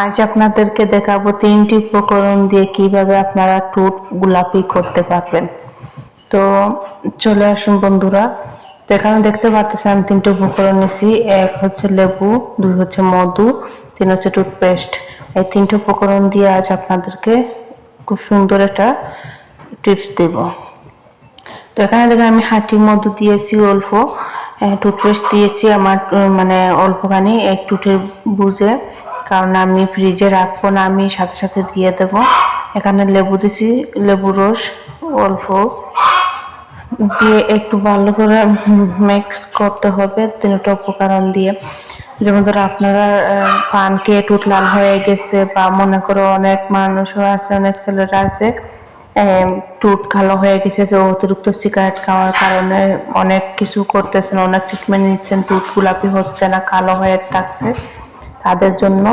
আজ আপনাদেরকে দেখাবো 3টি উপকরণ দিয়ে কিভাবে আপনারা ঠোঁট গোলাপি করতে পারবেন। তো চলে আসুন বন্ধুরা। তো এখানে দেখতে পাচ্ছেন আমি 3টে উপকরণ নিয়েছি। 1 হচ্ছে লেবু, 2 হচ্ছে মধু, 3 হচ্ছে টুথপেস্ট। এই 3টে উপকরণ দিয়ে আজ আপনাদেরকে খুব সুন্দর একটা টিপস দেব। তো এখানে দেখেন আমি হাঁটি মধু দিয়েছি অল্প, টুথপেস্ট দিয়েছি আমার মানে অল্পখানি 1 টুথের বুঝে, কারণ আমি ফ্রিজে রাখবো না, আমি সাথে সাথে দিয়ে দেব। এখানে লেবু দিছি, লেবু রস অল্প দিয়ে একটু ভালো করে মিক্স করতে হবে 3টা উপকরণ দিয়ে। যেমন ধরো আপনারা পান খেয়ে ঠোঁট লাল হয়ে গেছে, বা মনে করো অনেক মানুষও আছে, অনেক ছেলেরা আছে ঠোঁট কালো হয়ে গেছে যে অতিরিক্ত সিগারেট খাওয়ার কারণে অনেক কিছু করতেছেন, অনেক ট্রিটমেন্ট নিচ্ছেন, ঠোঁট গোলাপি হচ্ছে না, কালো হয়ে থাকছে, তাদের জন্য